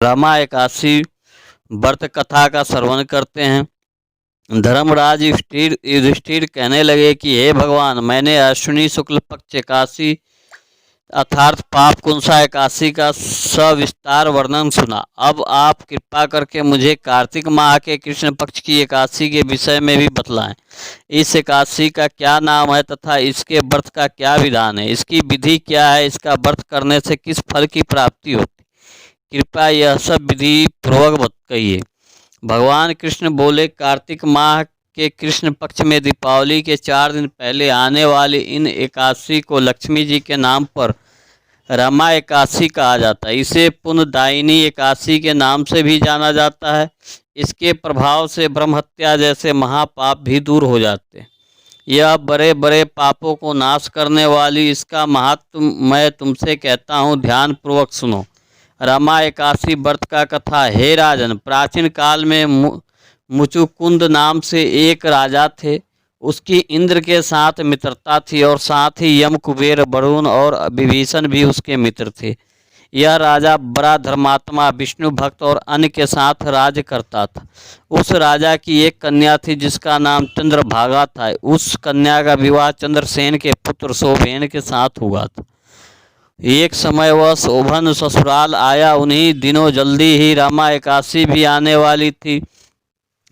रमा एकादशी व्रत कथा का श्रवण करते हैं। धर्मराज युधिष्ठिर कहने लगे कि हे भगवान, मैंने अश्विनी शुक्ल पक्ष एकादशी अर्थात पाप कुंसा एकादशी का सविस्तार वर्णन सुना। अब आप कृपा करके मुझे कार्तिक माह के कृष्ण पक्ष की एकादशी के विषय में भी बतलाएं। इस एकादशी का क्या नाम है तथा इसके व्रत का क्या विधान है, इसकी विधि क्या है, इसका व्रत करने से किस फल की प्राप्ति होती, कृपया यह सब विधि पूर्वक कहिए। भगवान कृष्ण बोले, कार्तिक माह के कृष्ण पक्ष में दीपावली के 4 दिन पहले आने वाली इन एकादशी को लक्ष्मी जी के नाम पर रमा एकादशी कहा जाता है। इसे पुण्यदायिनी एकादशी के नाम से भी जाना जाता है। इसके प्रभाव से ब्रह्महत्या जैसे महापाप भी दूर हो जाते हैं। यह बड़े बड़े पापों को नाश करने वाली इसका महात्म मैं तुमसे कहता हूँ, ध्यान पूर्वक सुनो। रमा एकादशी व्रत का कथा। हे राजन, प्राचीन काल में मुचुकुंद नाम से एक राजा थे। उसकी इंद्र के साथ मित्रता थी और साथ ही यम, कुबेर, वरुण और विभीषण भी उसके मित्र थे। यह राजा बड़ा धर्मात्मा, विष्णु भक्त और अन्य के साथ राज करता था। उस राजा की एक कन्या थी जिसका नाम चंद्रभागा था। उस कन्या का विवाह चंद्रसेन के पुत्र शोभेन के साथ हुआ था। एक समय वह शोभन ससुराल आया। उन्हीं दिनों जल्दी ही रमा एकादशी भी आने वाली थी।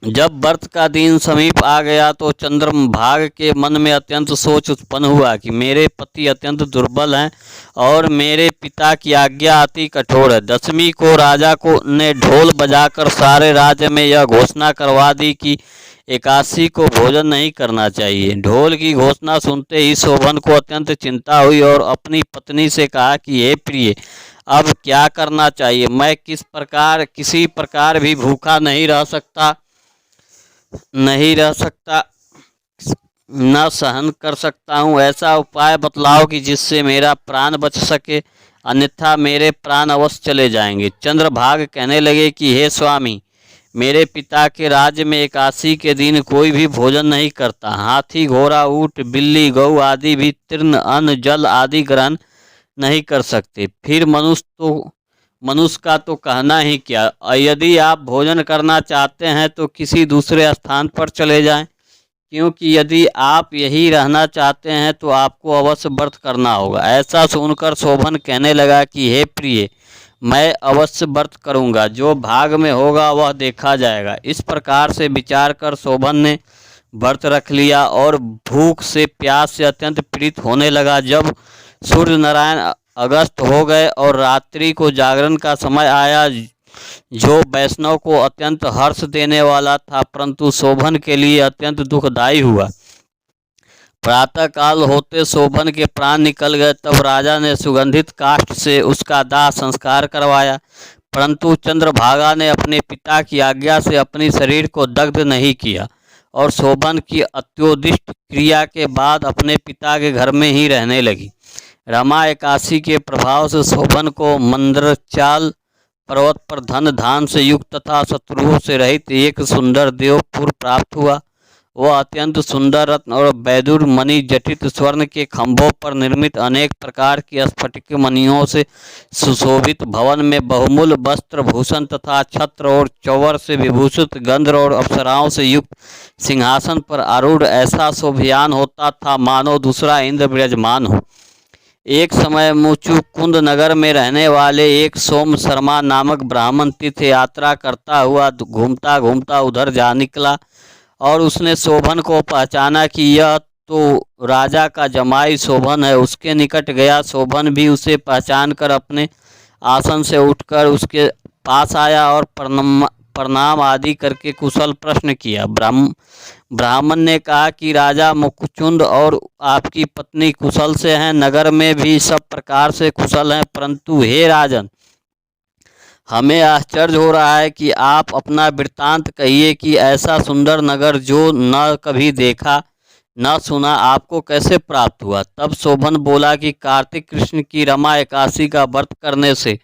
जब व्रत का दिन समीप आ गया तो चंद्रभाग के मन में अत्यंत सोच उत्पन्न हुआ कि मेरे पति अत्यंत दुर्बल हैं और मेरे पिता की आज्ञा अति कठोर है। दशमी को राजा को ने ढोल बजाकर सारे राज्य में यह घोषणा करवा दी कि एकादशी को भोजन नहीं करना चाहिए। ढोल की घोषणा सुनते ही शोभन को अत्यंत चिंता हुई और अपनी पत्नी से कहा कि हे प्रिय, अब क्या करना चाहिए? मैं किसी प्रकार भी भूखा नहीं रह सकता, न सहन कर सकता हूँ। ऐसा उपाय बतलाओ कि जिससे मेरा प्राण बच सके, अन्यथा मेरे प्राण अवश्य चले जाएंगे। चंद्रभाग कहने लगे कि हे स्वामी, मेरे पिता के राज्य में एकादशी के दिन कोई भी भोजन नहीं करता। हाथी, घोड़ा, ऊंट, बिल्ली, गऊ आदि भी तृण, अन्न, जल आदि ग्रहण नहीं कर सकते। फिर मनुष्य का तो कहना ही क्या। यदि आप भोजन करना चाहते हैं तो किसी दूसरे स्थान पर चले जाएं, क्योंकि यदि आप यही रहना चाहते हैं तो आपको अवश्य व्रत करना होगा। ऐसा सुनकर शोभन कहने लगा कि हे प्रिय, मैं अवश्य व्रत करूंगा, जो भाग में होगा वह देखा जाएगा। इस प्रकार से विचार कर शोभन ने व्रत रख लिया और भूख से प्यास से अत्यंत पीड़ित होने लगा। जब सूर्य नारायण अगस्त हो गए और रात्रि को जागरण का समय आया, जो वैष्णव को अत्यंत हर्ष देने वाला था परंतु शोभन के लिए अत्यंत दुखदायी हुआ। प्रातः काल होते शोभन के प्राण निकल गए। तब राजा ने सुगंधित काष्ठ से उसका दाह संस्कार करवाया, परंतु चंद्रभागा ने अपने पिता की आज्ञा से अपने शरीर को दग्ध नहीं किया और शोभन की अत्योदिष्ट क्रिया के बाद अपने पिता के घर में ही रहने लगी। रमा एकादशी के प्रभाव से शोभन को मंदरचाल पर्वत पर धन धान से युक्त तथा शत्रुओं से रहित एक सुंदर देवपुर प्राप्त हुआ। वह अत्यंत सुंदर रत्न और वैदुर मणि जटित स्वर्ण के खंभों पर निर्मित अनेक प्रकार की स्फटिक मणियों से सुशोभित भवन में बहुमूल्य वस्त्र भूषण तथा छत्र और चौवर से विभूषित गंध और अप्सराओं से युक्त सिंहासन पर आरूढ़ ऐसा शोभयान होता था मानो दूसरा इंद्र विराजमान हो। एक समय मुचुकुंद नगर में रहने वाले एक सोम शर्मा नामक ब्राह्मण तीर्थ यात्रा करता हुआ घूमता घूमता उधर जा निकला और उसने शोभन को पहचाना कि यह तो राजा का जमाई शोभन है। उसके निकट गया। शोभन भी उसे पहचान कर अपने आसन से उठकर उसके पास आया और प्रणाम आदि करके कुशल प्रश्न किया। ब्राह्मण ने कहा कि राजा मुकुचुंद और आपकी पत्नी कुशल से हैं, नगर में भी सब प्रकार से कुशल हैं, परंतु हे राजन, हमें आश्चर्य हो रहा है कि आप अपना वृत्तांत कहिए कि ऐसा सुंदर नगर जो न कभी देखा न सुना आपको कैसे प्राप्त हुआ। तब शोभन बोला कि कार्तिक कृष्ण की रमा एकादशी का व्रत करने से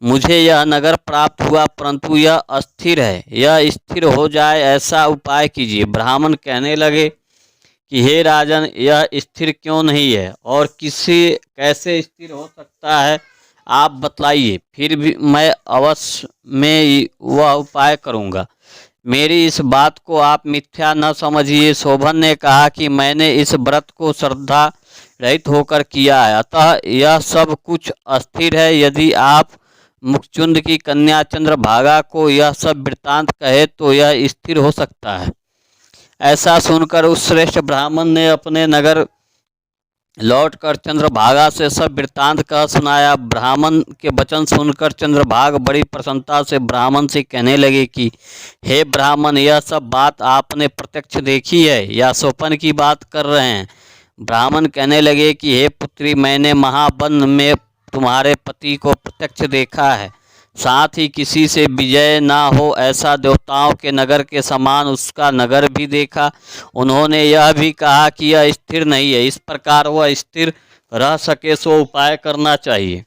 मुझे यह नगर प्राप्त हुआ, परंतु यह अस्थिर है। यह स्थिर हो जाए ऐसा उपाय कीजिए। ब्राह्मण कहने लगे कि हे राजन, यह स्थिर क्यों नहीं है और कैसे स्थिर हो सकता है? आप बतलाइए, फिर भी मैं अवश्य में वह उपाय करूँगा। मेरी इस बात को आप मिथ्या न समझिए। शोभन ने कहा कि मैंने इस व्रत को श्रद्धा रहित होकर किया है, अतः यह सब कुछ अस्थिर है। यदि आप मुखचुंद की कन्या चंद्रभागा को यह सब वृत्तांत कहे तो यह स्थिर हो सकता है। ऐसा सुनकर उस श्रेष्ठ ब्राह्मण ने अपने नगर लौटकर चंद्रभागा से सब वृत्तांत कह सुनाया। ब्राह्मण के वचन सुनकर चंद्रभाग बड़ी प्रसन्नता से ब्राह्मण से कहने लगे कि हे ब्राह्मण, यह सब बात आपने प्रत्यक्ष देखी है या स्वप्न की बात कर रहे हैं? ब्राह्मण कहने लगे कि हे पुत्री, मैंने महावन में तुम्हारे पति को प्रत्यक्ष देखा है, साथ ही किसी से विजय ना हो ऐसा देवताओं के नगर के समान उसका नगर भी देखा। उन्होंने यह भी कहा कि यह स्थिर नहीं है, इस प्रकार वह स्थिर रह सके सो उपाय करना चाहिए।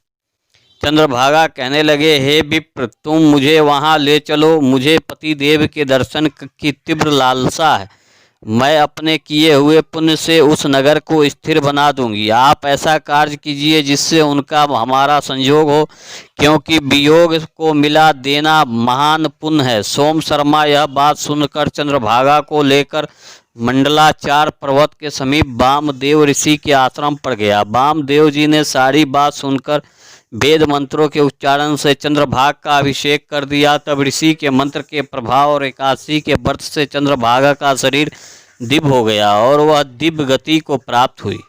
चंद्रभागा कहने लगे, हे विप्र, तुम मुझे वहाँ ले चलो। मुझे पति देव के दर्शन की तीव्र लालसा है। मैं अपने किए हुए पुण्य से उस नगर को स्थिर बना दूंगी। आप ऐसा कार्य कीजिए जिससे उनका हमारा संयोग हो, क्योंकि वियोग को मिला देना महान पुण्य है। सोम शर्मा यह बात सुनकर चंद्रभागा को लेकर मंडलाचार पर्वत के समीप वामदेव ऋषि के आश्रम पर गया। वामदेव जी ने सारी बात सुनकर वेद मंत्रों के उच्चारण से चंद्रभाग का अभिषेक कर दिया। तब ऋषि के मंत्र के प्रभाव और एकादशी के व्रत से चंद्रभागा का शरीर दिव्य हो गया और वह दिव्य गति को प्राप्त हुई।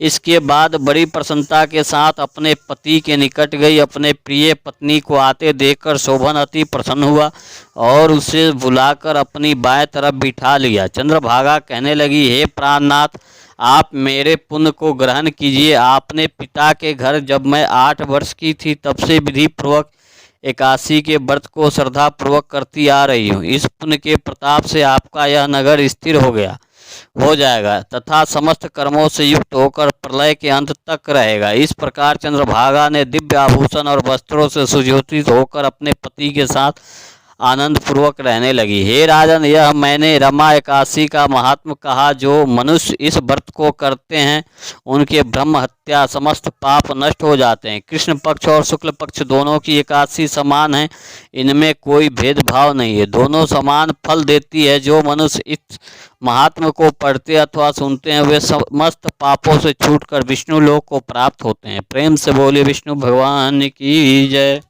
इसके बाद बड़ी प्रसन्नता के साथ अपने पति के निकट गई। अपने प्रिय पत्नी को आते देखकर शोभन अति प्रसन्न हुआ और उसे बुलाकर अपनी बाएं तरफ बिठा लिया। चंद्रभागा कहने लगी, हे प्राणनाथ, आप मेरे पुण्य को ग्रहण कीजिए। आपने पिता के घर जब मैं 8 वर्ष की थी तब से विधि पूर्वक एकादशी के व्रत को श्रद्धा पूर्वक करती आ रही हूँ। इस पुण्य के प्रताप से आपका यह नगर स्थिर हो जाएगा तथा समस्त कर्मों से युक्त होकर प्रलय के अंत तक रहेगा। इस प्रकार चंद्रभागा ने दिव्य आभूषण और वस्त्रों से सुशोभित होकर अपने पति के साथ आनंद पूर्वक रहने लगी। हे राजन, यह मैंने रमा एकादशी का महात्म कहा। जो मनुष्य इस व्रत को करते हैं उनके ब्रह्म हत्या समस्त पाप नष्ट हो जाते हैं। कृष्ण पक्ष और शुक्ल पक्ष दोनों की एकादशी समान है, इनमें कोई भेदभाव नहीं है, दोनों समान फल देती है। जो मनुष्य इस महात्म को पढ़ते अथवा सुनते हैं वे समस्त पापों से छूटकर विष्णु लोक को प्राप्त होते हैं। प्रेम से बोले विष्णु भगवान की जय।